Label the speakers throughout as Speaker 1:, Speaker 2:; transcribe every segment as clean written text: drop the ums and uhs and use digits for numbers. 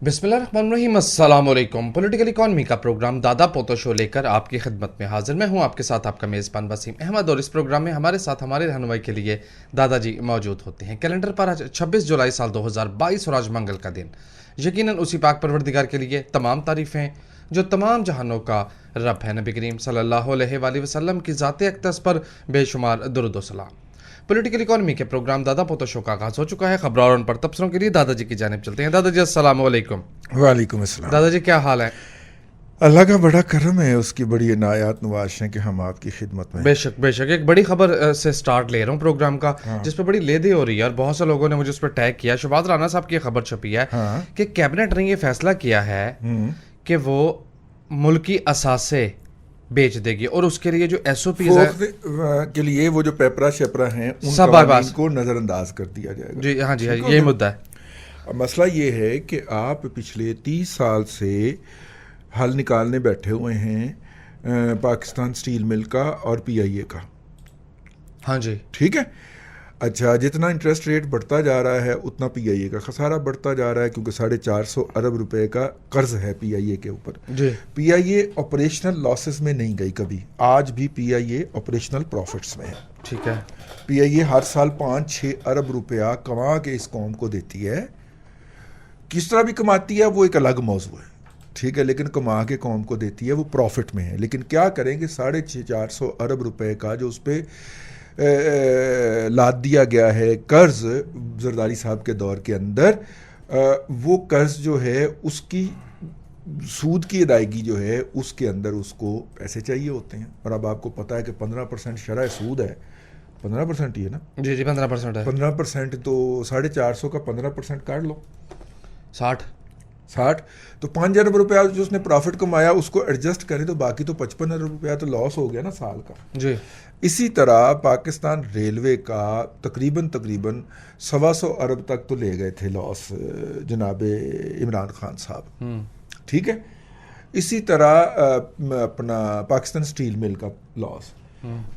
Speaker 1: بسم اللہ الرحمن الرحیم. السلام علیکم. پولیٹیکل اکانومی کا پروگرام دادا پوتا شو لے کر آپ کی خدمت میں حاضر. میں ہوں آپ کے ساتھ آپ کا میزبان وسیم احمد، اور اس پروگرام میں ہمارے ساتھ ہمارے رہنمائی کے لیے دادا جی موجود ہوتے ہیں. کیلنڈر پر آج 26 جولائی سال 2022 اور آج منگل کا دن. یقیناً اسی پاک پروردگار کے لیے تمام تعریفیں جو تمام جہانوں کا رب ہے. نبی کریم صلی اللہ علیہ وآلہ وسلم کی ذات اقدس پر بے شمار درود و سلام. پولیٹیکل اکانومی کے پروگرام دادا پوتا شو کا آغاز ہو چکا ہے. خبروں اور ان پر تبصروں کے لیے دادا جی کی جانب چلتے ہیں. دادا جی السلام علیکم.
Speaker 2: وعلیکم السلام.
Speaker 1: دادا جی کیا حال ہے؟
Speaker 2: اللہ کا بڑا کرم ہے، اس کی بڑی عنایات نوازش ہیں کہ ہم آپ کی خدمت میں.
Speaker 1: بے شک بے شک. ایک بڑی خبر سے سٹارٹ لے رہا ہوں پروگرام کا، جس پہ بڑی لیدے ہو رہی ہے اور بہت سے لوگوں نے مجھے اس پہ ٹیگ کیا. شہباز رانا صاحب کی خبر چھپی ہے کہ کیبنٹ نے یہ فیصلہ کیا ہے کہ وہ ملکی اثاثے بیچ دے گی، اور اس کے لیے جو ایس او پیز
Speaker 2: کے لیے وہ جو پیپرا شیپرا ہیں ان
Speaker 1: سب
Speaker 2: قوانین کو نظر انداز کر دیا جائے گا.
Speaker 1: جی ہاں جی، یہی مدعا ہے.
Speaker 2: مسئلہ یہ ہے کہ آپ پچھلے 30 سال سے حل نکالنے بیٹھے ہوئے ہیں پاکستان سٹیل مل کا اور پی آئی اے کا.
Speaker 1: ہاں جی
Speaker 2: ٹھیک ہے. اچھا، جتنا انٹرسٹ ریٹ بڑھتا جا رہا ہے اتنا پی آئی اے کا خسارہ بڑھتا جا رہا ہے، کیونکہ 450 ارب روپے کا قرض ہے پی آئی اے کے اوپر. پی آئی اے آپریشنل لاسز میں نہیں گئی کبھی، آج بھی پی آئی اے آپریشنل پروفٹس میں ہے.
Speaker 1: ٹھیک ہے.
Speaker 2: پی آئی اے ہر سال 5-6 ارب روپیہ کما کے اس قوم کو دیتی ہے. کس طرح بھی کماتی ہے وہ ایک الگ موضوع ہے، ٹھیک ہے، لیکن کما کے قوم کو دیتی ہے، وہ پروفٹ میں ہے. لیکن کیا کریں گے 450 ارب روپے کا جو اس پہ لاد دیا گیا ہے قرض زرداری صاحب کے دور کے اندر، وہ قرض جو ہے اس کی سود کی ادائیگی جو ہے اس کے اندر اس کو پیسے چاہیے ہوتے ہیں. اور اب آپ کو پتا ہے کہ 15% شرح سود ہے. 15% ہی ہے نا؟
Speaker 1: جی جی 15% ہے.
Speaker 2: 15% تو 450 کا 15% کاٹ لو،
Speaker 1: 60
Speaker 2: تو 5 ارب روپیہ جو اس نے پروفٹ کمایا اس کو ایڈجسٹ کریں تو باقی تو 55 ارب روپیہ تو لاس ہو گیا نا سال کا.
Speaker 1: جی.
Speaker 2: اسی طرح پاکستان ریلوے کا تقریباً 125 ارب تک تو لے گئے تھے لاس جناب عمران خان صاحب. ٹھیک ہے. اسی طرح اپنا پاکستان سٹیل مل کا لاس.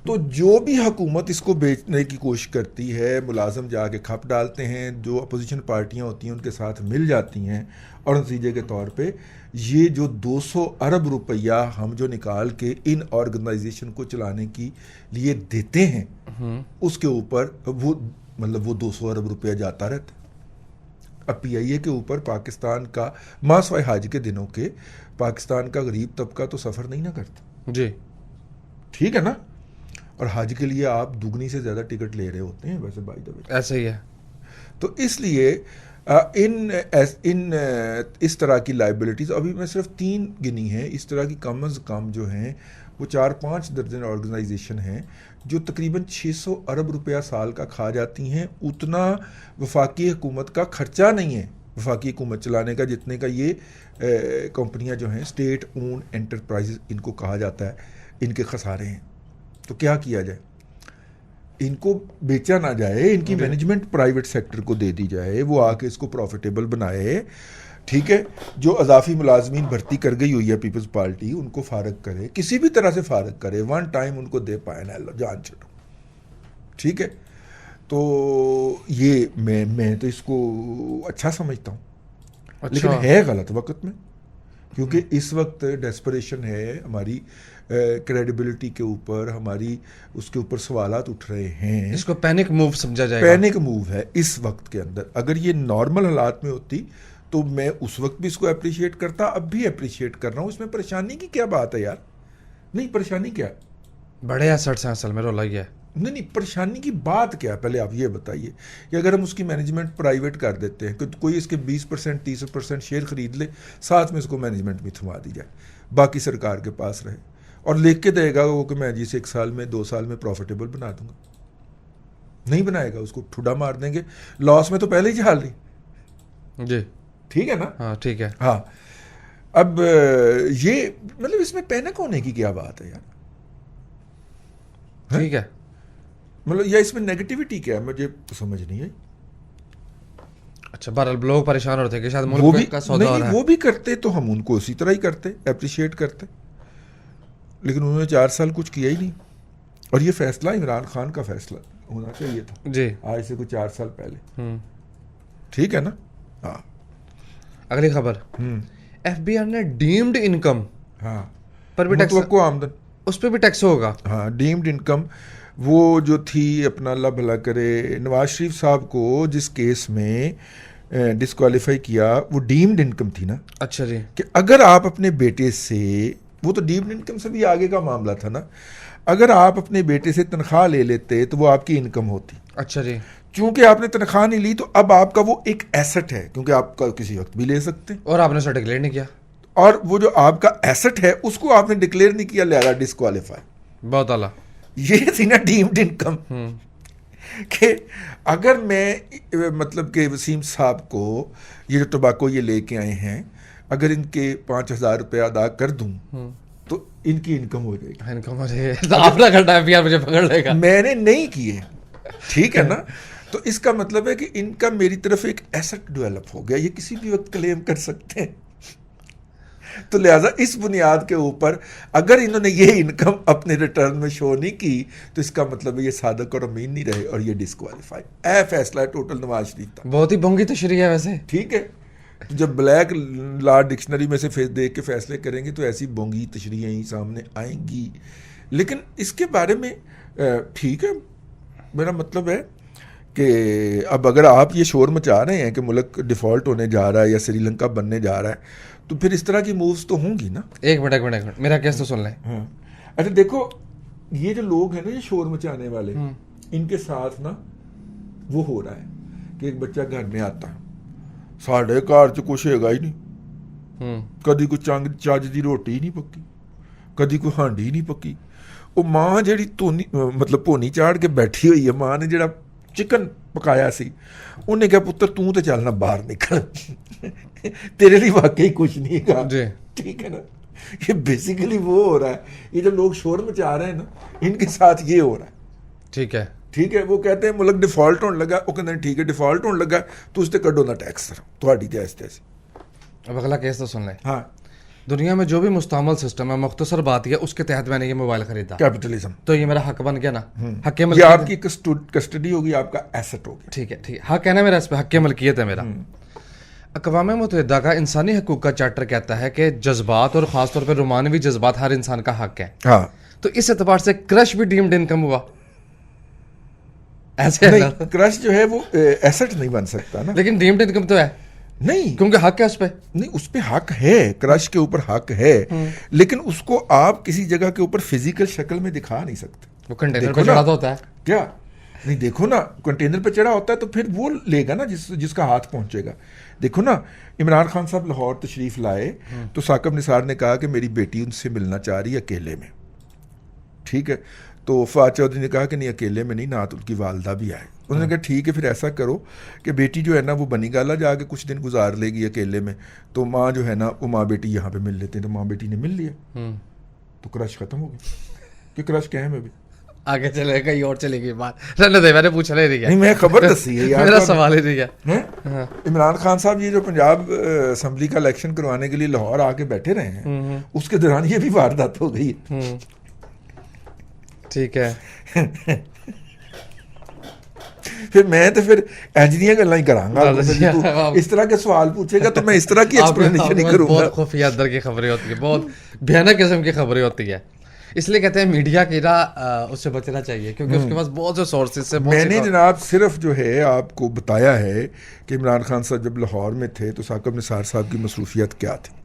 Speaker 2: تو جو بھی حکومت اس کو بیچنے کی کوشش کرتی ہے، ملازم جا کے کھپ ڈالتے ہیں، جو اپوزیشن پارٹیاں ہوتی ہیں ان کے ساتھ مل جاتی ہیں، اور نتیجے کے طور پہ یہ جو 200 ارب روپیہ ہم جو نکال کے ان آرگنائزیشن کو چلانے کی لیے دیتے ہیں اس کے اوپر وہ 200 ارب روپیہ جاتا رہتا ہے. اب پی آئی اے کے اوپر پاکستان کا ماسوائے حج کے دنوں کے پاکستان کا غریب طبقہ تو سفر نہیں نہ کرتا.
Speaker 1: جی
Speaker 2: ٹھیک ہے نا. اور حج کے لیے آپ دگنی سے زیادہ ٹکٹ لے رہے ہوتے ہیں ویسے بائی دا وے.
Speaker 1: ایسا ہی ہے.
Speaker 2: تو اس لیے اس طرح کی لائبلٹیز ابھی میں صرف 3 گنی ہیں. اس طرح کی کم از کم جو ہیں وہ 4-5 درجن آرگنائزیشن ہیں جو تقریباً 600 ارب روپیہ سال کا کھا جاتی ہیں. اتنا وفاقی حکومت کا خرچہ نہیں ہے وفاقی حکومت چلانے کا جتنے کا یہ کمپنیاں جو ہیں اسٹیٹ اون انٹرپرائز ان کو کہا جاتا ہے، ان کے خسارے ہیں. تو کیا کیا جائے؟ ان کو بیچا نہ جائے، ان کی مینجمنٹ پرائیویٹ سیکٹر کو دے دی جائے، وہ آ کے اس کو پروفیٹیبل بنائے. ٹھیک ہے. جو اضافی ملازمین بھرتی کر گئی ہوئی ہے پیپلز پارٹی ان کو فارغ کرے، کسی بھی طرح سے فارغ کرے، ون ٹائم ان کو دے پائے نا، جان چھوڑو. ٹھیک ہے. تو یہ میں تو اس کو اچھا سمجھتا ہوں. لیکن ہے غلط وقت میں، کیونکہ اس وقت ڈیسپریشن ہے ہماری کریڈیبلٹی کے اوپر، ہماری اس کے اوپر سوالات اٹھ رہے ہیں.
Speaker 1: اس کو پینک موو سمجھا جائے گا.
Speaker 2: پینک موو ہے اس وقت کے اندر. اگر یہ نارمل حالات میں ہوتی تو میں اس وقت بھی اس کو اپریشیٹ کرتا، اب بھی اپریشیٹ کر رہا ہوں. اس میں پریشانی کی کیا بات ہے یار؟ نہیں، پریشانی کیا؟
Speaker 1: بڑے ایسٹ سے اصل میں رولا ہے.
Speaker 2: نہیں، پریشانی کی بات کیا؟ پہلے آپ یہ بتائیے کہ اگر ہم اس کی مینجمنٹ پرائیویٹ کر دیتے ہیں، کہ کوئی اس کے 20% 30% شیئر خرید لے، ساتھ میں اس کو مینجمنٹ بھی تھما دی جائے، باقی سرکار کے پاس رہے، اور لکھ کے دے گا وہ کہ میں جسے 1 سال میں 2 سال میں پروفیٹیبل بنا دوں گا. نہیں بنائے گا، اس کو ٹھڈا مار دیں گے. لاس میں تو پہلے ہی جہال رہی.
Speaker 1: جی
Speaker 2: ٹھیک ہے نا؟
Speaker 1: ہاں ٹھیک ہے.
Speaker 2: ہاں. اب یہ اس میں پینک ہونے کی کیا بات ہے یار؟
Speaker 1: ٹھیک ہے.
Speaker 2: یا اس میں نیگیٹیوٹی کیا ہے؟ مجھے سمجھ نہیں آئی.
Speaker 1: اچھا، بہرحال لوگ پریشان ہوتے کہ شاید ملک کا سودا ہو رہا ہے.
Speaker 2: وہ بھی کرتے تو ہم ان کو اسی طرح ہی کرتے، اپریشیٹ کرتے. لیکن انہوں نے 4 سال کچھ کیا ہی نہیں. اور یہ فیصلہ عمران خان کا فیصلہ ہونا چاہیے تھا
Speaker 1: جی،
Speaker 2: آج سے کوئی 4 سال پہلے. ٹھیک ہے نا؟ ہاں.
Speaker 1: اگلی خبر ایف بی آر نے ڈیمڈ انکم
Speaker 2: ہاں
Speaker 1: پر بھی ٹیکس،
Speaker 2: متوقع آمدن،
Speaker 1: اس پہ بھی ٹیکس ہوگا.
Speaker 2: ہاں ڈیمڈ انکم وہ جو تھی اپنا اللہ بھلا کرے نواز شریف صاحب کو جس کیس میں ڈسکوالیفائی کیا وہ ڈیمڈ انکم تھی نا.
Speaker 1: اچھا جی.
Speaker 2: کہ اگر آپ اپنے بیٹے سے، وہ تو ڈیمڈ انکم سے بھی آگے کا معاملہ تھا نا، اگر آپ اپنے بیٹے سے تنخواہ لے لیتے تو وہ آپ کی انکم ہوتی.
Speaker 1: اچھا جی.
Speaker 2: چونکہ آپ نے تنخواہ نہیں لی تو اب آپ کا وہ ایک ایسٹ ہے، کیونکہ آپ کا کسی وقت بھی لے سکتے ہیں،
Speaker 1: اور آپ نے اسے ڈکلیئر نہیں کیا.
Speaker 2: اور وہ جو آپ کا ایسٹ ہے اس کو آپ نے ڈکلیئر نہیں کیا، لہذا ڈسکوالیفائی.
Speaker 1: بہت اعلیٰ.
Speaker 2: یہ تھی نا ڈیمڈ انکم. کہ اگر میں مطلب کہ وسیم صاحب کو یہ جو ٹباکو یہ لے کے آئے ہیں اگر ان کے 5,000 روپے ادا کر دوں تو ان کی انکم ہو جائے گی.
Speaker 1: انکم ہو جائے گی. آپ نہ کرنا ہے مجھے پکڑ لے گا.
Speaker 2: میں نے نہیں کیے، ٹھیک ہے نا. تو اس کا مطلب ہے کہ ان کا میری طرف ایک ایسٹ ڈیولپ ہو گیا، یہ کسی بھی وقت کلیم کر سکتے ہیں. تو لہٰذا اس بنیاد کے اوپر اگر انہوں نے یہ انکم اپنے ریٹرن میں شو نہیں کی تو اس کا مطلب ہے یہ صادق اور امین نہیں رہے اور یہ ڈسکوالیفائی. فیصلہ ہے ٹوٹل نواز شریف کا.
Speaker 1: بہت ہی بونگی تشریح ہے ویسے.
Speaker 2: ٹھیک ہے، جب بلیک لا ڈکشنری میں سے دیکھ کے فیصلے کریں گے تو ایسی بونگی تشریحیں ہی سامنے آئیں گی. لیکن اس کے بارے میں ٹھیک ہے، میرا مطلب ہے کہ اب اگر آپ یہ شور مچا رہے ہیں کہ ملک ڈیفالٹ ہونے جا رہا ہے یا سری لنکا بننے جا رہا ہے تو پھر اس طرح کی مووز تو ہوں گی نا.
Speaker 1: ایک منٹ میرا کیس تو سن لیں.
Speaker 2: ہاں اچھا دیکھو، یہ جو لوگ ہیں نا یہ شور مچانے والے، ان کے ساتھ نا وہ ہو رہا ہے کہ ایک بچہ گھر میں آتا ساڑھے گھر چ کچھ ہے گا ہی نہیں، کدی کوئی چج دی روٹی نہیں پکی، کدی کوئی ہانڈی نہیں پکی. وہ ماں جیڑی مطلب پونی چاڑ کے بیٹھی ہوئی ہے، ماں نے جڑا چکن پکایا سی انہیں کہا پتر تو چلنا باہر نکل، تیرے لیے واقعی کچھ نہیں کہا. ٹھیک ہے نا. یہ بیسیکلی وہ ہو رہا ہے، یہ جو لوگ شور مچا رہے ہیں نا ان کے ساتھ یہ ہو رہا ہے.
Speaker 1: ٹھیک ہے،
Speaker 2: ٹھیک ہے. وہ کہتے ہیں ملک ڈیفالٹ ہونے لگا، وہ کہتے ہیں ٹھیک ہے ڈیفالٹ ہونے لگا تو اس سے کڈو نہ ٹیکس تھوڑی تیز تیز.
Speaker 1: اب اگلا کیس تو سن لیں.
Speaker 2: ہاں،
Speaker 1: دنیا میں جو بھی مستعمل سسٹم ہے، مختصر بات یہ اس کے تحت میں نے یہ موبائل خریدا،
Speaker 2: کیپٹلزم،
Speaker 1: تو یہ میرا حق بن گیا نا. حق
Speaker 2: یہ
Speaker 1: ملکیت
Speaker 2: آپ کی کسٹڈی ہوگی، آپ کا ایسٹ ہوگا.
Speaker 1: ٹھیک ہے، حق ہے نا میرا، اس پہ حق ملکیت ہے میرا. اقوام متحدہ کا انسانی حقوق کا چارٹر کہتا ہے کہ جذبات اور خاص طور پہ رومانوی جذبات ہر انسان کا حق ہے.
Speaker 2: ہاں،
Speaker 1: تو اس اعتبار سے کرش بھی ڈیمڈ انکم ہوا. ایسے
Speaker 2: نہیں، کرش جو ہے وہ ایسٹ نہیں بن سکتا نا.
Speaker 1: لیکن ڈیمڈ انکم تو ہے
Speaker 2: نہیں،
Speaker 1: کیونکہ حق ہے اس پہ.
Speaker 2: نہیں اس پہ حق ہے، کرش کے اوپر حق ہے، لیکن اس کو آپ کسی جگہ کے اوپر فزیکل شکل میں دکھا نہیں سکتے.
Speaker 1: وہ کنٹینر پہ چڑھا ہوتا ہے
Speaker 2: کیا نہیں؟ دیکھو نا، کنٹینر پہ چڑھا ہوتا ہے تو پھر وہ لے گا نا جس کا ہاتھ پہنچے گا. دیکھو نا، عمران خان صاحب لاہور تشریف لائے تو ثاقب نثار نے کہا کہ میری بیٹی ان سے ملنا چاہ رہی ہے اکیلے میں. ٹھیک ہے. تو فواد چودھری نے کہا کہ نہیں اکیلے میں نہیں، نہ تو ان کی والدہ بھی آئے. انہوں نے کہا ٹھیک ہے پھر ایسا کرو کہ بیٹی جو ہے نا وہ بنی گالا جا کے کچھ دن گزار لے گی اکیلے میں، تو ماں جو ہے نا وہ ماں بیٹی یہاں پہ مل لیتے ہیں. تو ماں بیٹی نے مل لیا تو کرش ختم ہو گیا. کہ کرش کہیں میں بھی
Speaker 1: آگے چلے گا، کہیں اور چلے گی بات. رہنے دے، میں نے پوچھا نہیں رہی ہے،
Speaker 2: میں خبر دسی ہے یار،
Speaker 1: میرا سوال ہی نہیں ہے.
Speaker 2: عمران خان صاحب یہ جو پنجاب اسمبلی کا الیکشن کروانے کے لیے لاہور آ کے بیٹھے رہے ہیں، اس کے دوران یہ بھی واردات ہو گئی.
Speaker 1: ٹھیک ہے.
Speaker 2: پھر میں تو پھر ایجنیاں گلاں ہی کراں گا. اس طرح کے سوال پوچھے گا تو میں اس طرح کی ایکسپلینیشن ہی کروں گا.
Speaker 1: بہت خفیہ اندر کی خبریں ہوتی ہیں، بہت بھیانک قسم کی خبریں ہوتی ہے. اس لیے کہتے ہیں میڈیا کی اس سے بچنا چاہیے، کیونکہ اس کے پاس بہت سے سورسز سے.
Speaker 2: میں نے جناب صرف جو ہے آپ کو بتایا ہے کہ عمران خان صاحب جب لاہور میں تھے تو ثاقب نثار صاحب کی مصروفیت کیا تھی.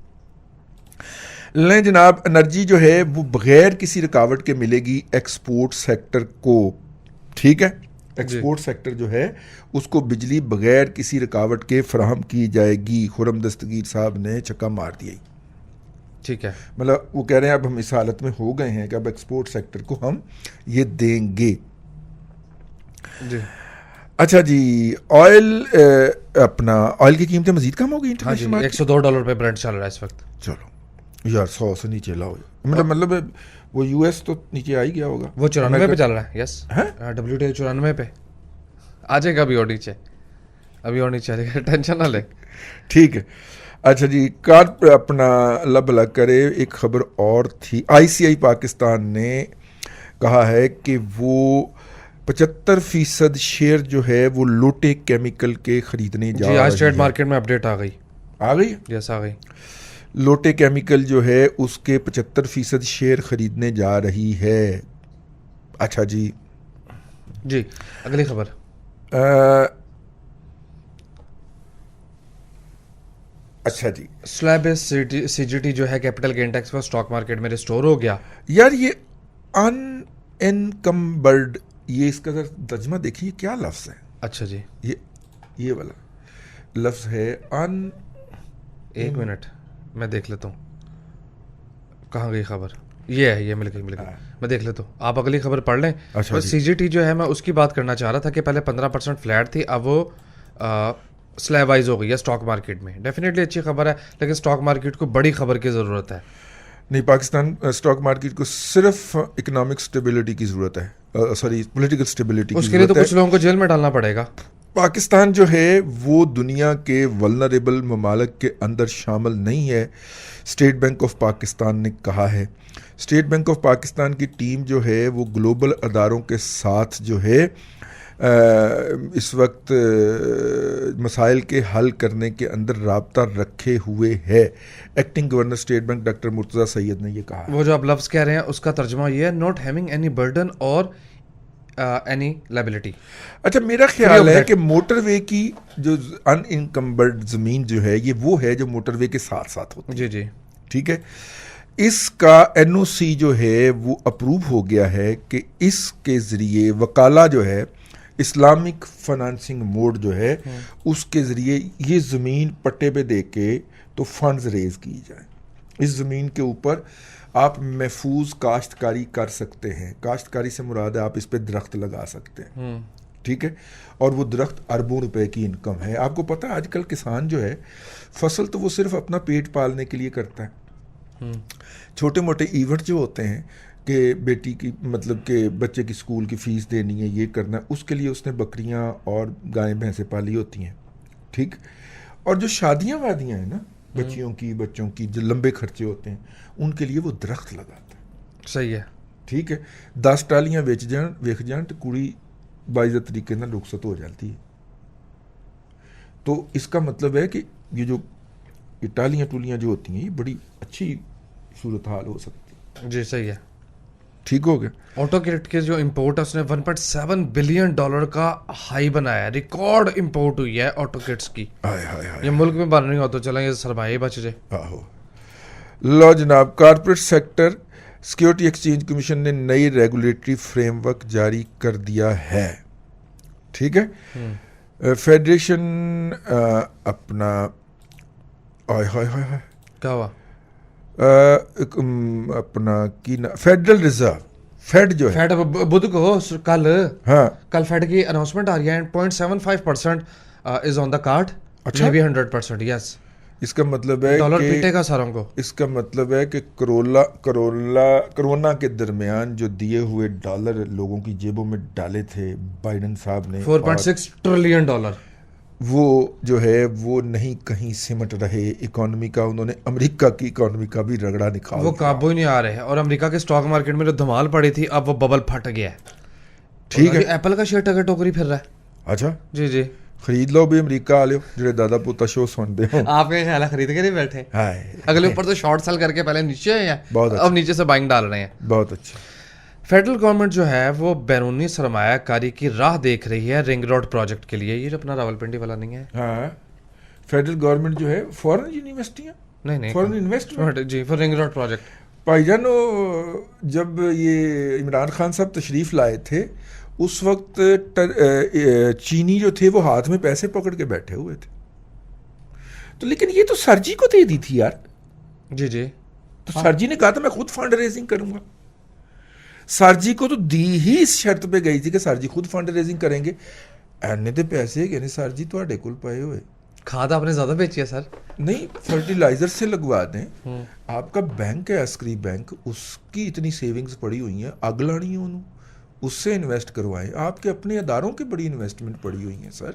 Speaker 2: لیں جناب، انرجی جو ہے وہ بغیر کسی رکاوٹ کے ملے گی ایکسپورٹ سیکٹر کو. ٹھیک ہے، ایکسپورٹ سیکٹر جو ہے اس کو بجلی بغیر کسی رکاوٹ کے فراہم کی جائے گی. خرم دستگیر صاحب نے چھکا مار دیا.
Speaker 1: ٹھیک ہے،
Speaker 2: مطلب وہ کہہ رہے ہیں اب ہم اس حالت میں ہو گئے ہیں کہ اب ایکسپورٹ سیکٹر کو ہم یہ دیں گے.
Speaker 1: جی
Speaker 2: اچھا جی، آئل اپنا آئل کی قیمتیں مزید کم ہو گئی.
Speaker 1: $102 پہ برنٹ چل رہا ہے اس وقت.
Speaker 2: چلو یار 100 سے نیچے لاؤ. مطلب وہ یو ایس تو نیچے آ ہی گیا ہوگا.
Speaker 1: وہ 94 پہ چل رہا ہے. یس، WTI 94 پہ آ جائے گا. ابھی اور نیچے، ابھی اور نیچے آ جائے گا، ٹینشن نہ لے.
Speaker 2: ٹھیک ہے. اچھا جی، اپنا اللہ بھلا کرے ایک خبر اور تھی. ICI پاکستان نے کہا ہے کہ وہ 75% شیئر جو ہے وہ لوٹے کیمیکل کے خریدنے جا رہی ہے.
Speaker 1: جی آج ٹریڈ مارکیٹ میں اپڈیٹ آ گئی.
Speaker 2: آ گئی.
Speaker 1: یس آ گئی.
Speaker 2: لوٹے کیمیکل جو ہے اس کے 75% شیئر خریدنے جا رہی ہے. اچھا جی
Speaker 1: جی اگلی خبر.
Speaker 2: اچھا جی
Speaker 1: سلیب سی جی ٹی جو ہے کیپٹل گین ٹیکس پر اسٹاک مارکیٹ میں ریسٹور ہو گیا.
Speaker 2: یار یہ ان انکمبرڈ، یہ اس کا ترجمہ دیکھیے کیا لفظ ہے.
Speaker 1: اچھا جی
Speaker 2: یہ والا لفظ ہے ان.
Speaker 1: ایک منٹ میں دیکھ لیتا ہوں کہاں گئی خبر. یہ ہے، یہ مل گئی میں دیکھ لیتا ہوں. آپ اگلی خبر پڑھ لیں.
Speaker 2: اچھا
Speaker 1: سی جی ٹی جو ہے میں اس کی بات کرنا چاہ رہا تھا کہ پہلے 15% فلیٹ تھی، اب وہ سلیب وائز ہو گئی ہے اسٹاک مارکیٹ میں. ڈیفینیٹلی اچھی خبر ہے، لیکن اسٹاک مارکیٹ کو بڑی خبر کی ضرورت ہے.
Speaker 2: نہیں، پاکستان اسٹاک مارکیٹ کو صرف اکنامک سٹیبلٹی کی ضرورت ہے، سوری پولیٹیکل سٹیبلٹی کی
Speaker 1: اس کے لیے تو
Speaker 2: ضرورت
Speaker 1: کچھ
Speaker 2: ہے.
Speaker 1: لوگوں کو جیل میں ڈالنا پڑے گا.
Speaker 2: پاکستان جو ہے وہ دنیا کے ولنریبل ممالک کے اندر شامل نہیں ہے، اسٹیٹ بینک آف پاکستان نے کہا ہے. اسٹیٹ بینک آف پاکستان کی ٹیم جو ہے وہ گلوبل اداروں کے ساتھ جو ہے اس وقت مسائل کے حل کرنے کے اندر رابطہ رکھے ہوئے ہے. Acting governor State Bank doctor Murtaza Syed نے یہ کہا.
Speaker 1: وہ جو آپ لفظ کہہ رہے ہیں اس کا ترجمہ یہ ہے ناٹ ہیونگ اینی برڈن اور اینی لائبلٹی.
Speaker 2: اچھا، میرا خیال ہے کہ موٹر وے کی جو ان انکمبرڈ زمین جو ہے یہ وہ ہے جو موٹر وے کے ساتھ ساتھ ہوتی ہے.
Speaker 1: جی جی
Speaker 2: ٹھیک ہے. اس کا این او سی جو ہے وہ اپروو ہو گیا ہے کہ اس کے ذریعے وکالہ جو ہے اسلامک فنانسنگ موڈ جو ہے اس کے ذریعے یہ زمین پٹے پہ دے کے تو فنڈز ریز کی جائیں. اس زمین کے اوپر آپ محفوظ کاشتکاری کر سکتے ہیں. کاشتکاری سے مراد ہے آپ اس پہ درخت لگا سکتے ہیں. ٹھیک ہے. اور وہ درخت اربوں روپے کی انکم ہے. آپ کو پتہ ہے آج کل کسان جو ہے فصل تو وہ صرف اپنا پیٹ پالنے کے لیے کرتا ہے. چھوٹے موٹے ایونٹ جو ہوتے ہیں کہ بیٹی کی مطلب کہ بچے کی اسکول کی فیس دینی ہے، یہ کرنا ہے، اس کے لیے اس نے بکریاں اور گائیں بھینسیں پالی ہوتی ہیں. ٹھیک. اور جو شادیاں وادیاں ہیں نا بچوں کی جو لمبے خرچے ہوتے ہیں ان کے لیے وہ درخت لگاتا ہے.
Speaker 1: صحیح ہے.
Speaker 2: ٹھیک ہے. 10 ٹالیاں ویچ جان تو کڑی باعزت طریقے سے رخصت ہو جاتی ہے. تو اس کا مطلب ہے کہ یہ ٹالیاں ٹولیاں جو ہوتی ہیں یہ بڑی اچھی صورتحال ہو سکتی ہے.
Speaker 1: جی صحیح ہے.
Speaker 2: ٹھیک ہو گیا.
Speaker 1: آٹو کٹ کے جو امپورٹ ہے اس نے $1.7 بلین کا ہائی بنایا ہے. ریکارڈ امپورٹ ہوئی ہے آٹو کٹس کی. یہ ملک میں بن رہی ہو تو چلیں یہ سرمایہ بچ جائے.
Speaker 2: لو جناب، corporate sector security exchange commission نے نئی ریگولیٹری فریم ورک جاری کر دیا ہے. ٹھیک ہے. فیڈریشن اپنا
Speaker 1: کیا ہوا
Speaker 2: اپنا کی فیڈرل ریزرو فیڈ جو ہے
Speaker 1: فیڈ بدھ کو کل فیڈ کی اناؤنسمنٹ آ رہی ہے 0.75% از آن دا کارڈ.
Speaker 2: اچھا،
Speaker 1: 100%. یس.
Speaker 2: اس کا مطلب ہے
Speaker 1: ڈالر پیٹے گا ساروں کو.
Speaker 2: اس کا مطلب ہے کہ کرونا کے درمیان جو دیے ہوئے ڈالر لوگوں کی جیبوں میں ڈالے تھے بائیڈن صاحب نے
Speaker 1: $4.6 ٹریلین
Speaker 2: وہ جو ہے وہ نہیں کہیں سمٹ رہے. اکانومی کا انہوں نے امریکہ کی اکانومی کا بھی رگڑا نکالا.
Speaker 1: وہ قابو ہی نہیں آ رہے ہیں. اور امریکہ کے اسٹاک مارکیٹ میں جو دھمال پڑی تھی اب وہ ببل پھٹ گیا ہے.
Speaker 2: ٹھیک ہے.
Speaker 1: ایپل کا شیئر ٹکر ٹوکری پھر رہا ہے.
Speaker 2: اچھا
Speaker 1: جی جی
Speaker 2: خرید لو بھی امریکہ آ لو جڑے دادا پوتا شو سنتے ہوں.
Speaker 1: آپ کا خیال ہے خرید کے نہیں بیٹھے اگلے اوپر تو شارٹ سیل کر کے پہلے نیچے ہیں اب نیچے سے بائنگ ڈال رہے ہیں.
Speaker 2: بہت اچھا.
Speaker 1: فیڈرل گورنمنٹ جو ہے وہ بیرونی سرمایہ کاری کی راہ دیکھ رہی ہے رنگ روڈ پروجیکٹ کے لیے. یہ جو اپنا راولپنڈی والا نہیں ہے.
Speaker 2: ہاں فیڈرل گورنمنٹ جو ہے فورن یونیورسٹیاں
Speaker 1: نہیں
Speaker 2: فورن انویسٹمنٹ
Speaker 1: جی فور رنگ روڈ پروجیکٹ.
Speaker 2: بھائی جان جب یہ عمران خان صاحب تشریف لائے تھے اس وقت چینی جو تھے وہ ہاتھ میں پیسے پکڑ کے بیٹھے ہوئے تھے. تو لیکن یہ تو سر جی کو دے دی تھی یار.
Speaker 1: جی جی.
Speaker 2: تو سر جی نے کہا تھا میں خود فنڈ ریزنگ کروں گا. سر جی کو تو دی ہی اس شرط پہ گئی تھی کہ سر جی خود فنڈ ریزنگ کریں گے. اینے دے پیسے کہنے سر جی تواڈے کول پائے ہوئے.
Speaker 1: کھاد آپ نے زیادہ بیچی ہے سر.
Speaker 2: نہیں فرٹیلائزر سے لگوا دیں. آپ کا بینک ہے عسکری بینک اس کی اتنی سیونگز پڑی ہوئی ہیں اگ لانی ہے انہوں اس سے انویسٹ کروائیں. آپ کے اپنے اداروں کی بڑی انویسٹمنٹ پڑی ہوئی ہیں سر.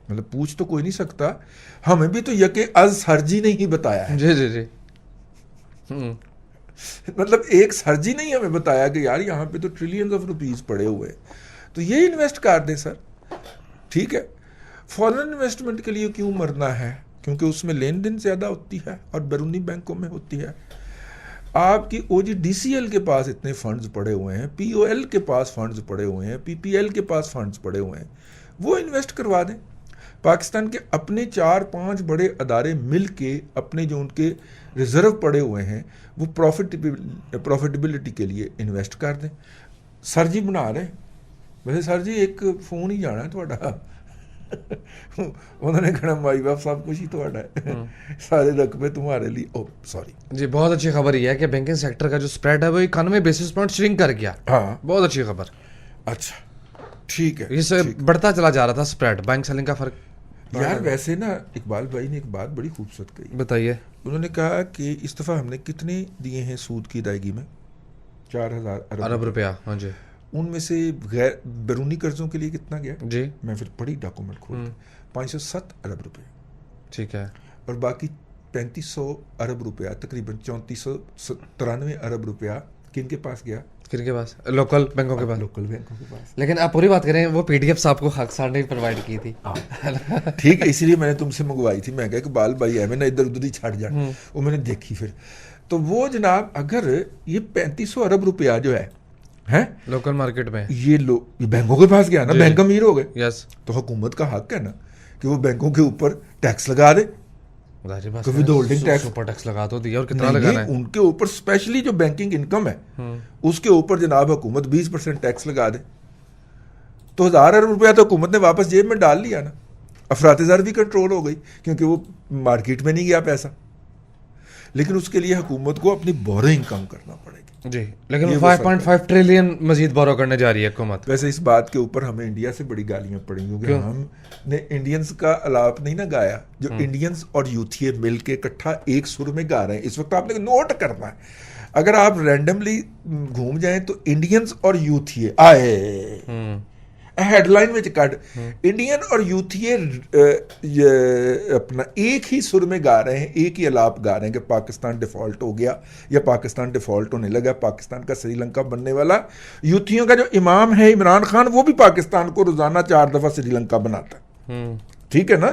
Speaker 2: مطلب پوچھ تو کوئی نہیں سکتا. ہمیں بھی تو یہ کہ از سر جی نے ہی بتایا ہے.
Speaker 1: جی جی جی.
Speaker 2: مطلب ایک سر جی نے ہی ہمیں بتایا کہ یار یہاں پہ تو ٹریلینز آف روپیز پڑے ہوئے تو یہ انویسٹ کر دیں سر. ٹھیک ہے. فورن انویسٹمنٹ کے لیے کیوں مرنا ہے کیونکہ اس میں لین دین زیادہ ہوتی ہے اور بیرونی بینکوں میں ہوتی ہے. آپ کی او جی ڈی سی ایل کے پاس اتنے فنڈز پڑے ہوئے ہیں, پی او ایل کے پاس فنڈز پڑے ہوئے ہیں, پی پی ایل کے پاس فنڈز پڑے ہوئے ہیں, وہ انویسٹ کروا دیں. پاکستان کے اپنے 4-5 بڑے ادارے مل کے اپنے جو ان کے ریزرو پڑے ہوئے ہیں وہ پروفیٹیبلٹی کے لیے انویسٹ کر دیں. سر جی بنا رہے ہیں, ویسے سر جی ایک فون ہی جانا ہے تھوڑا. انہوں نے کہنا مائی باپ سب کچھ ہی تھوڑا ہے, سارے رقبے تمہارے لیے. او سوری
Speaker 1: جی, بہت اچھی خبر یہ ہے کہ بینکنگ سیکٹر کا جو اسپریڈ ہے وہ 91 بیسس پوائنٹ شرنک کر گیا.
Speaker 2: ہاں
Speaker 1: بہت اچھی خبر.
Speaker 2: اچھا ٹھیک ہے,
Speaker 1: یہ سے بڑھتا چلا جا رہا تھا اسپریڈ, بینک سیلنگ کا فرق.
Speaker 2: یار ویسے نا اقبال بھائی نے ایک بات بڑی خوبصورت کہی.
Speaker 1: بتائیے.
Speaker 2: انہوں نے کہا کہ اس دفعہ ہم نے کتنے دیے ہیں سود کی ادائیگی میں؟ 4,000
Speaker 1: ارب روپیہ. ہاں جی.
Speaker 2: ان میں سے غیر بیرونی قرضوں کے لیے کتنا گیا؟
Speaker 1: جی
Speaker 2: میں پھر بڑی ڈاکومنٹ کھول 507 ارب روپے.
Speaker 1: ٹھیک ہے.
Speaker 2: اور باقی 3500 ارب روپیہ, تقریباً 3493 ارب روپیہ کن کے پاس گیا؟
Speaker 1: کن کے پاس؟ لوکل بینکوں کے پاس.
Speaker 2: لوکل بینکوں کے پاس.
Speaker 1: لیکن آپ پوری بات کریں, وہ پی ڈی ایف آپ کو خاک صاحب نے پرووائڈ کی تھی.
Speaker 2: ٹھیک ہے, اسی لیے میں نے تم سے منگوائی تھی. میں کہا کہ بال بھائی ہے, میں نے ادھر ادھر ہی چھٹ جا. وہ میں نے دیکھی پھر تو وہ جناب اگر یہ 3500 ارب روپیہ جو ہے
Speaker 1: لوکل مارکیٹ میں,
Speaker 2: یہ بینکوں کے پاس گیا نا, بینک امیر ہو گئے.
Speaker 1: یس.
Speaker 2: تو حکومت کا حق ہے نا کہ وہ بینکوں کے اوپر ٹیکس لگا دے.
Speaker 1: ٹیکس لگا تو دیا, اور کتنا لگانا ہے
Speaker 2: ان کے اوپر, اسپیشلی جو بینکنگ انکم ہے اس کے اوپر جناب حکومت 20% ٹیکس لگا دے. تو 1000 ارب روپیہ تو حکومت نے واپس جیب میں ڈال لیا نا. افراط زر بھی کنٹرول ہو گئی کیونکہ وہ مارکیٹ میں نہیں گیا پیسہ. لیکن اس کے لیے حکومت کو اپنی بورنگ کم کرنا پڑے گی.
Speaker 1: جی, لیکن 5.5 ٹریلین مزید بورو کرنے جا رہی ہے حکومت.
Speaker 2: ویسے اس بات کے اوپر ہمیں انڈیا سے بڑی گالیاں پڑیں, کیونکہ ہم نے انڈینز کا الاپ نہیں نہ گایا, جو انڈینز اور یوتھیے مل کے اکٹھا ایک سر میں گا رہے ہیں. اس وقت آپ نے نوٹ کرنا ہے, اگر آپ رینڈملی گھوم جائیں تو انڈینز اور یوتھیے آئے ہیڈ لائن میں کٹ, انڈین اور یوتھیے اپنا ایک ہی سر میں گا رہے ہیں, ایک ہی الاپ گا رہے ہیں کہ پاکستان ڈیفالٹ ہو گیا یا پاکستان ڈیفالٹ ہونے لگا, پاکستان کا سری لنکا بننے والا. یوتھیوں کا جو امام ہے عمران خان, وہ بھی پاکستان کو روزانہ 4 دفعہ سری لنکا بناتا ہے. ٹھیک ہے نا.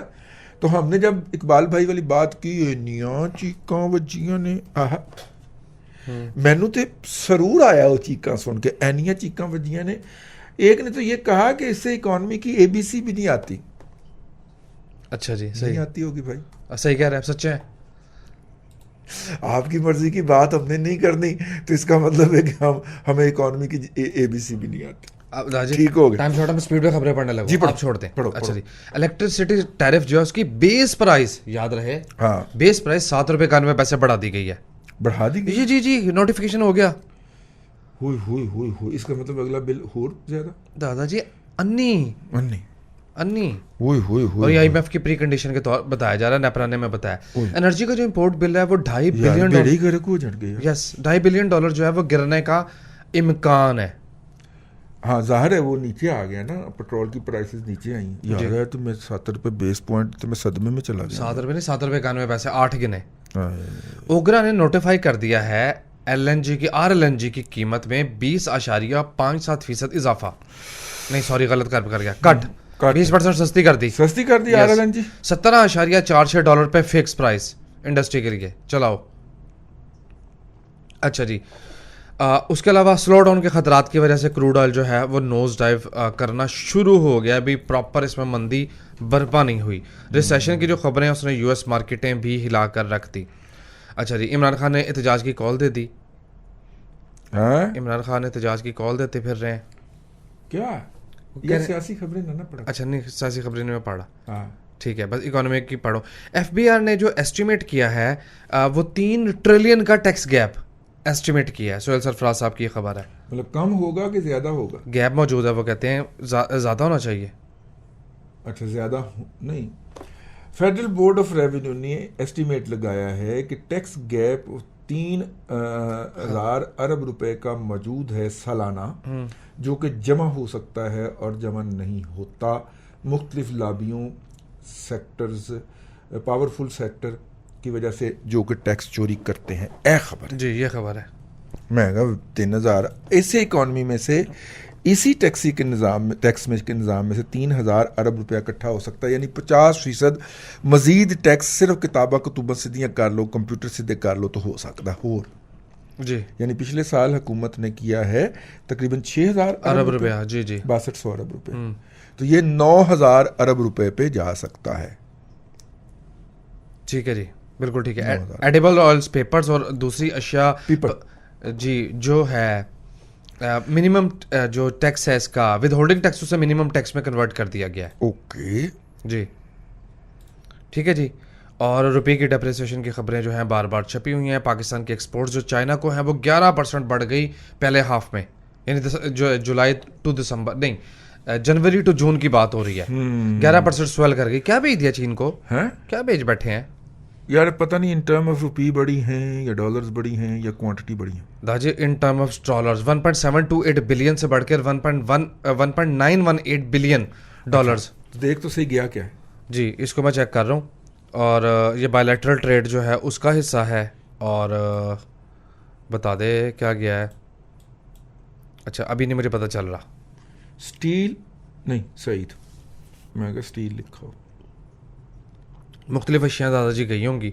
Speaker 2: تو ہم نے جب اقبال بھائی والی بات کی, نیاں چیکاں وجیاں نے, مینو تے سرور آیا وہ چیکاں سن کے, اینیاں چیکاں وجیاں نے. ایک نے تو یہ کہا کہ اس سے اکانومی کی اے بی سی بھی نہیں آتی.
Speaker 1: اچھا جی,
Speaker 2: نہیں آتی ہوگی بھائی.
Speaker 1: صحیح کہہ رہے ہیں, سچے ہیں.
Speaker 2: آپ کی مرضی کی بات ہم نے نہیں کرنی تو اس کا مطلب ہے کہ ہمیں اکانومی کی اے بی سی بھی نہیں آتی. ٹھیک ہو گیا.
Speaker 1: ٹائم چھوٹا, میں اسپیڈ میں خبریں پڑھنے لگا.
Speaker 2: جی
Speaker 1: آپ چھوڑ دیں. اچھا جی, الیکٹرسٹی ٹیرف جو ہے اس کی بیس پرائز, یاد رہے,
Speaker 2: ہاں
Speaker 1: بیس پرائز 7 روپے 91 پیسے بڑھا دی گئی ہے.
Speaker 2: بڑھا دی گئی.
Speaker 1: جی جی جی, نوٹیفیکیشن ہو گیا.
Speaker 2: اس کا مطلب اگلا بل اور زیادہ.
Speaker 1: دادا جی انی اور یہ آئی ایم ایف کی پری کنڈیشن کے طور بتایا جا رہا ہے, نیپرا نے میں بتایا. انرجی کا جو امپورٹ بل ہے وہ $2.5 بلین جو ہے وہ گرنے کا امکان ہے.
Speaker 2: ہاں ظاہر ہے وہ نیچے آ گیا نا, پیٹرول کی پرائسز نیچے آئی ہیں. یاد ہے تو میں 7 روپے بیس پوائنٹ تو میں صدمے میں چلا گیا.
Speaker 1: 7 روپے نہیں, 7 روپے 91 پیسے, 8 گنے. اوگرا نے نوٹیفائی کر دیا ہے ایل این جی کی, RLNG کی قیمت میں 20.57% اضافہ. نہیں سوری, غلط کر گیا, کٹ 20% سستی کر دی
Speaker 2: RLNG.
Speaker 1: $17.46 پہ فکس پرائس انڈسٹری کے لیے. چلاؤ. اچھا جی, اس کے علاوہ سلو ڈاؤن کے خطرات کی وجہ سے کروڈ آئل جو ہے وہ نوز ڈائیو کرنا شروع ہو گیا. ابھی پراپر اس میں مندی برپا نہیں ہوئی. ریسیشن کی جو خبریں اس نے US مارکیٹیں بھی ہلا کر رکھ دی. اچھا جی, عمران خان نے احتجاج کی کال دے دی. عمران خان نے احتجاج کی کال دیتے پھر رہے ہیں.
Speaker 2: کیا یہ سیاسی خبریں نہ پڑھا؟
Speaker 1: اچھا نہیں, سیاسی خبریں نہیں میں پڑھا. ٹھیک ہے, بس اکانومک کی پڑھو. FBR نے جو ایسٹیمیٹ کیا ہے وہ 3 ٹریلین کا ٹیکس گیپ ایسٹیمیٹ کیا ہے. سہیل سرفراز صاحب کی یہ خبر ہے.
Speaker 2: مطلب کم ہوگا کہ زیادہ ہوگا؟
Speaker 1: گیپ موجود ہے, وہ کہتے ہیں زیادہ ہونا چاہیے.
Speaker 2: اچھا زیادہ نہیں. فیڈرل بورڈ آف ریونیو نے ایسٹیمیٹ لگایا ہے کہ ٹیکس گیپ 3,000 ارب روپے کا موجود ہے سالانہ, جو کہ جمع ہو سکتا ہے اور جمع نہیں ہوتا. مختلف لابیوں, سیکٹرز, پاورفل سیکٹر کی وجہ سے جو کہ ٹیکس چوری کرتے ہیں. خبر
Speaker 1: جی, یہ خبر ہے.
Speaker 2: میں کہا 3,000 ایسے اکانومی میں سے اسی ٹیکس کے نظام میں سے 3,000 ارب روپیہ اکٹھا ہو سکتا ہے، یعنی 50% مزید ٹیکس صرف کتابہ کتبہ سیدھیاں کر لو، کمپیوٹر سیدھے کر لو تو ہو سکتا ہے.
Speaker 1: جی
Speaker 2: یعنی پچھلے سال حکومت نے کیا ہے تقریباً 6,000
Speaker 1: ارب روپیہ. جی
Speaker 2: 6200 ارب روپے، تو یہ 9,000 ارب روپے پہ جا سکتا ہے.
Speaker 1: ٹھیک ہے جی، بالکل ٹھیک ہے. ایڈیبل آئلس، پیپرز اور دوسری اشیاء جی جو ہے منیمم جو ٹیکس ہے اس کا ود ہولڈنگ ٹیکس اسے منیمم ٹیکس میں کنورٹ کر دیا گیا ہے.
Speaker 2: اوکے
Speaker 1: جی ٹھیک ہے جی. اور روپے کی ڈپریسیشن کی خبریں جو ہیں بار بار چھپی ہوئی ہیں. پاکستان کے ایکسپورٹ جو چائنا کو ہیں وہ 11% بڑھ گئی پہلے ہاف میں، یعنی جو جولائی ٹو دسمبر نہیں جنوری ٹو جون کی بات ہو رہی ہے. 11% سویل کر گئی. کیا بھیج دیا چین کو؟ کیا بھیج بیٹھے ہیں
Speaker 2: یار؟ پتہ نہیں ان ٹرم آف روپی بڑی ہیں یا ڈالرز بڑی ہیں یا کوانٹٹی بڑی ہیں.
Speaker 1: داجی in term of dollars 1.728 billion سے بڑھ کر 1.918 بلین ڈالرز.
Speaker 2: دیکھ تو صحیح گیا کیا ہے.
Speaker 1: جی اس کو میں چیک کر رہا ہوں. اور یہ بائی لیٹرل ٹریڈ جو ہے اس کا حصہ ہے. اور بتا دے کیا گیا ہے. اچھا ابھی نہیں مجھے پتہ چل رہا.
Speaker 2: اسٹیل نہیں سعید، میں اگر اسٹیل لکھا ہو
Speaker 1: مختلف اشیاء دادا جی گئی ہوں گی.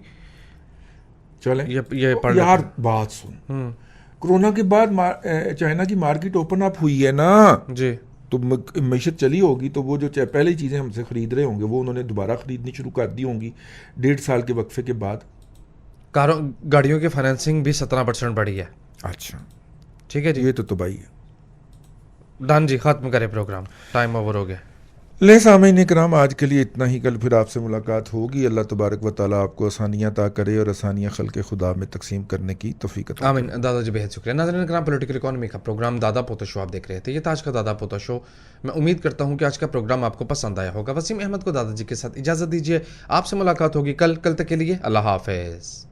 Speaker 2: چلیں
Speaker 1: یہ پڑھ
Speaker 2: یار بات سن، کرونا کے بعد چائنا کی مارکیٹ اوپن اپ ہوئی ہے نا
Speaker 1: جی،
Speaker 2: تو معیشت چلی ہوگی، تو وہ جو پہلے چیزیں ہم سے خرید رہے ہوں گے وہ انہوں نے دوبارہ خریدنی شروع کر دی ہوں گی 1.5 سال کے وقفے کے بعد.
Speaker 1: گاڑیوں کی فائنینسنگ بھی 17% بڑھی ہے.
Speaker 2: اچھا
Speaker 1: ٹھیک ہے جی،
Speaker 2: یہ تو تباہی ہے.
Speaker 1: ڈن جی، ختم کرے پروگرام، ٹائم اوور ہو گیا.
Speaker 2: لے سامعین کرام آج کے لیے اتنا ہی. کل پھر آپ سے ملاقات ہوگی. اللہ تبارک و تعالیٰ آپ کو آسانیاں عطا کرے اور آسانیاں خلق خدا میں تقسیم کرنے کی توفیق عطا کرے.
Speaker 1: آمین. دادا جی بہت شکریہ. ناظرین کرام، پولیٹیکل اکانومی کا پروگرام دادا پوتا شو آپ دیکھ رہے تھے. یہ تھا آج کا دادا پوتا شو. میں امید کرتا ہوں کہ آج کا پروگرام آپ کو پسند آیا ہوگا. وسیم احمد کو دادا جی کے ساتھ اجازت دیجیے. آپ سے ملاقات ہوگی کل تک کے لیے اللہ حافظ.